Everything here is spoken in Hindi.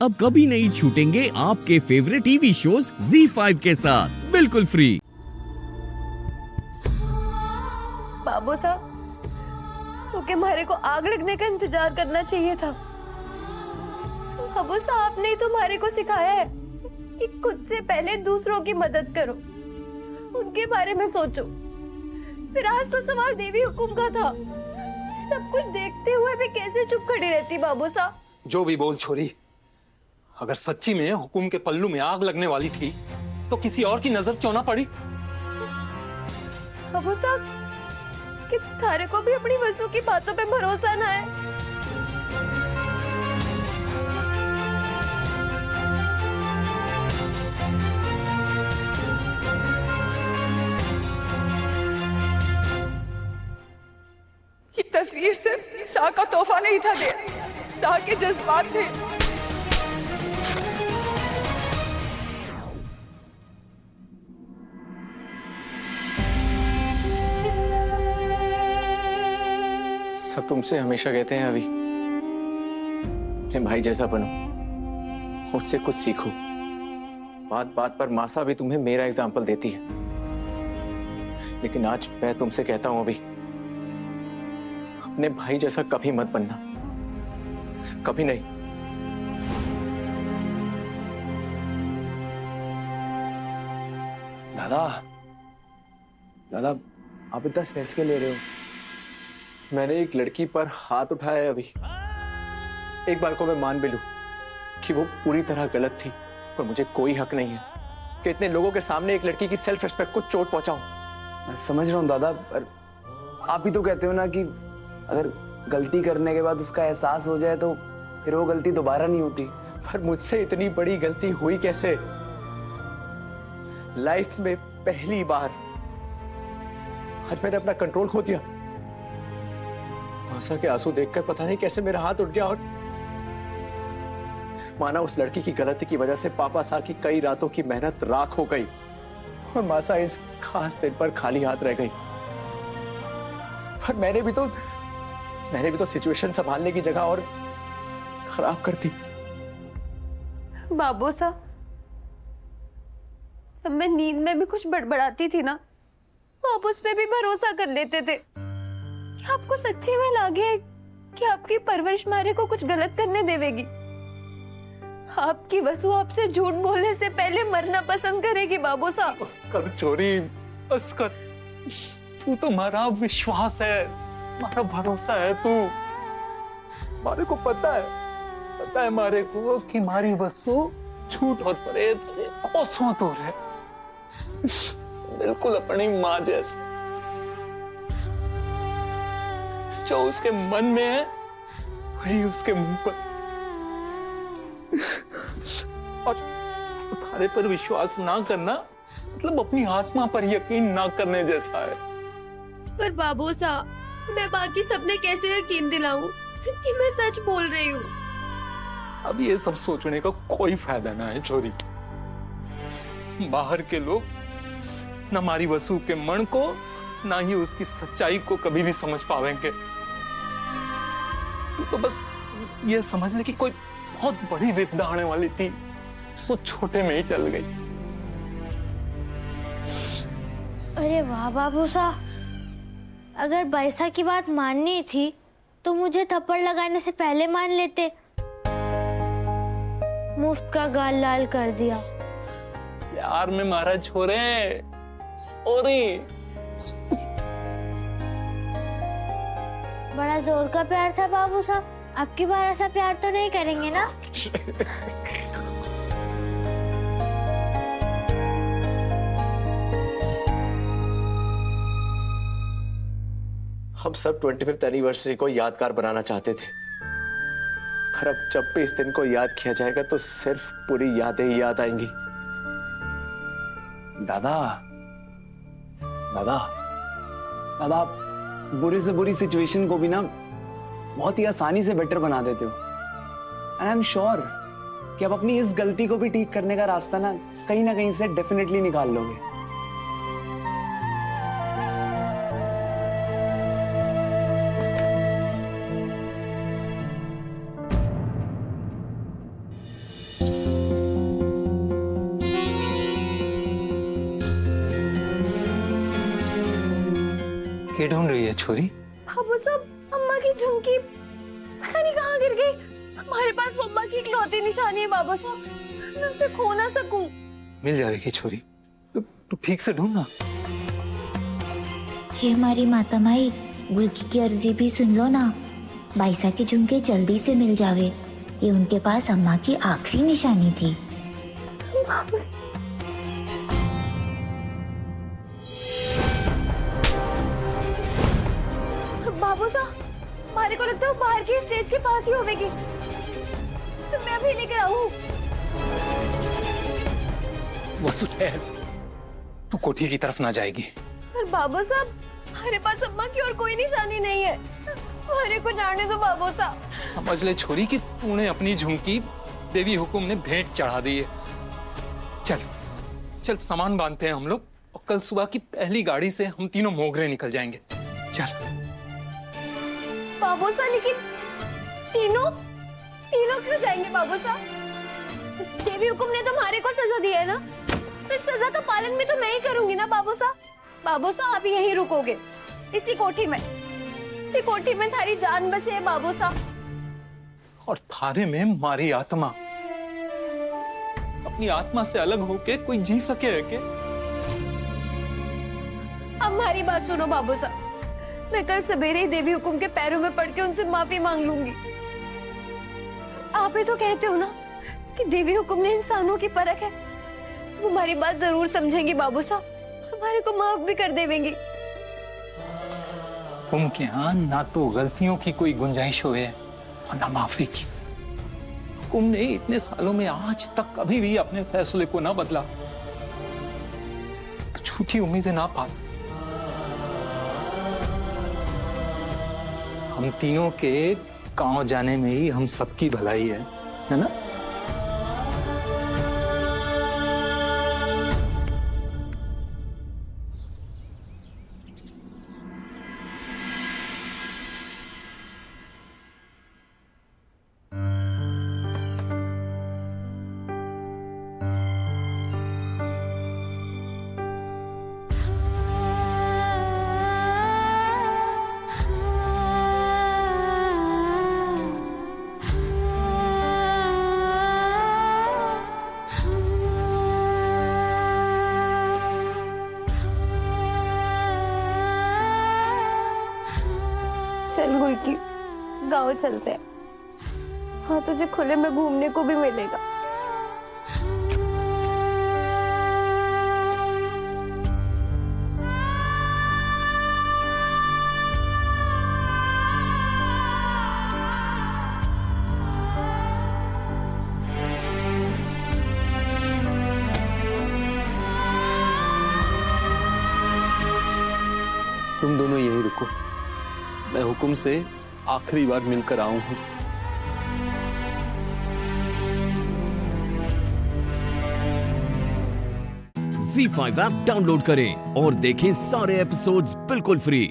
अब कभी नहीं छूटेंगे आपके फेवरेट टीवी शोज ZEE5 के साथ बिल्कुल फ्री। बाबू साहब, तो के मारे को आग लगने का इंतजार करना चाहिए था। बाबू साहब, आपने ही तो मारे को सिखाया है कि खुद से पहले दूसरों की मदद करो, उनके बारे में सोचो। फिर आज तो सवाल देवी हुकुम का था। सब कुछ देखते हुए भी कैसे चुप खड़ी रहती बाबू साहब? जो भी बोल छोरी, अगर सच्ची में हुकुम के पल्लू में आग लगने वाली थी तो किसी और की नजर क्यों ना पड़ी? बाबू साहब, कि थारे को भी अपनी वसु की बातों पे भरोसा ना है। ये तस्वीर सिर्फ सा का तोहफा नहीं था दिया, सा के जज्बात थे। सब तुमसे हमेशा कहते हैं अभी अपने भाई जैसा बनो, मुझसे कुछ सीखो। बात बात पर मासा भी तुम्हें मेरा एग्जाम्पल देती है, लेकिन आज मैं तुमसे कहता हूं अभी, अपने भाई जैसा कभी मत बनना, कभी नहीं। दादा, दादा आप इतना स्ट्रेस क्यों ले रहे हो? मैंने एक लड़की पर हाथ उठाया है अभी। एक बार को मैं मान भी लूं कि वो पूरी तरह गलत थी, पर मुझे कोई हक नहीं है कि इतने लोगों के सामने एक लड़की की सेल्फ रिस्पेक्ट को चोट पहुंचाऊं। मैं समझ रहा हूँ दादा, पर आप ही तो कहते हो ना कि अगर गलती करने के बाद उसका एहसास हो जाए तो फिर वो गलती दोबारा नहीं होती। पर मुझसे इतनी बड़ी गलती हुई कैसे? लाइफ में पहली बार आज मैंने अपना कंट्रोल खो दिया। मासा के आंसू देखकर पता नहीं कैसे मेरा हाथ उठ गया और माना उस लड़की की गलती की वजह से पापा सा की कई रातों की मेहनत राख हो गई और मासा इस खास दिन पर खाली हाथ रह गई। पर मैंने भी तो सिचुएशन संभालने की जगह और खराब कर दी। बाबू साहब, जब मैं नींद में भी कुछ बड़बड़ाती थी ना, तो आप उस पे भी भरोसा कर लेते थे। क्या आपको सच्ची में लगे कि आपकी परवरिश मारे को कुछ गलत करने देवेगी? आपकी वसु आपसे झूठ बोलने से पहले मरना पसंद करेगी बाबू साहब। कर चोरी, बस कर। तू तो हमारा विश्वास है, हमारा भरोसा है। तू हमारे को पता है हमारे को कि हमारी वसु झूठ और फरेब से कोसों दूर है, बिल्कुल अपनी माँ जैसे। जो उसके मन में है वही उसके मुंह पर। और तुम्हारे पर विश्वास ना करना मतलब अपनी आत्मा पर यकीन ना करने जैसा है। पर बाबू साहब, मैं बाकी सबने कैसे यकीन दिलाऊं कि मैं सच बोल रही हूँ? अब ये सब सोचने का कोई फायदा ना है छोरी। बाहर के लोग न हमारी वसु के मन को ना ही उसकी सच्चाई को कभी भी समझ पावेंगे। तो बस ये समझ ले कि कोई बहुत बड़ी विपदा आने वाली थी, सो छोटे में ही टल गई। अरे वाह बाबू साहब, अगर बैसा की बात माननी थी तो मुझे थप्पड़ लगाने से पहले मान लेते। मुफ्त का गाल लाल कर दिया। प्यार में मारा छोरे, सॉरी। बड़ा जोर का प्यार था बाबू साहब, आपकी बार ऐसा प्यार तो नहीं करेंगे ना? हम सब 25th एनिवर्सरी को यादगार बनाना चाहते थे, पर अब जब भी इस दिन को याद किया जाएगा तो सिर्फ पूरी यादें ही याद आएंगी। दादा, दादा, दादा आप बुरी से बुरी सिचुएशन को भी ना बहुत ही आसानी से बेटर बना देते हो। एंड आई एम श्योर कि आप अपनी इस गलती को भी ठीक करने का रास्ता ना कहीं से डेफिनेटली निकाल लोगे। ये ढूंढ रही है छोरी? बाबू साहब, अम्मा की झुमकी पता नहीं कहाँ गिर गई। हमारे पास वो अम्मा की इकलौती निशानी है बाबू साहब, मैं उसे खो ना सकूं। मिल जाएगी छोरी, तू ठीक से ढूंढना। हे हमारी माता माई, गुलकी की अर्जी भी सुन लो ना। बाइसा के झुमके जल्दी से मिल जावे, ये उनके पास अम्मा की आखिरी निशानी थी। बाबू साहब, हमारे को लगता है वो बाहर की स्टेज के पास ही होगी, तो मैं अभी लेकर आऊं। वसु ठहर, तू कोठी की तरफ ना जाएगी। पर बाबू साहब, हमारे पास अम्मा की और कोई निशानी नहीं है, हमारे को जाने दो बाबू साहब। समझ ले छोरी कि तूने अपनी झुमकी देवी हुकुम ने भेंट चढ़ा दी है। चल चल सामान बांधते हैं हम लोग, और कल सुबह की पहली गाड़ी से हम तीनों मोगरे निकल जाएंगे। चल बाबू साहब, लेकिन तीनों तीनों क्यों जाएंगे बाबू साहब? देवी हुकुम ने तो हमारे को सजा दिया है ना, तो इस सजा का पालन भी तो मैं ही करूंगी ना बाबू साहब। बाबू साहब, आप यहीं रुकोगे इसी कोठी में थारी जान बसे है बाबू साहब। और थारे में मारी आत्मा, अपनी आत्मा से अलग होके कोई जी सके है क्या? अब हमारी बात सुनो बाबू साहब, मैं कल सवेरे ही देवी हुकुम के पैरों में पड़ के उनसे माफी मांग लूंगी। आप ही तो कहते हो ना कि देवी हुकुम ने इंसानों की परख है, वो हमारी बात जरूर समझेंगी बाबू साहब, हमारे को माफ भी कर देंगी। उनके यहाँ ना तो गलतियों की कोई गुंजाइश हुए और ना माफी की। हुकुम ने इतने सालों में आज तक कभी भी अपने फैसले को ना बदला, तो झूठी उम्मीदें ना पाल। हम तीनों के गांव जाने में ही हम सबकी भलाई है ना? चल गुलकी, गाँव चलते हैं, हाँ तुझे खुले में घूमने को भी मिलेगा। तुम दोनों यहीं रुको, मैं हुकुम से आखिरी बार मिलकर आऊं हूं। Z5 ऐप डाउनलोड करें और देखें सारे एपिसोड्स बिल्कुल फ्री।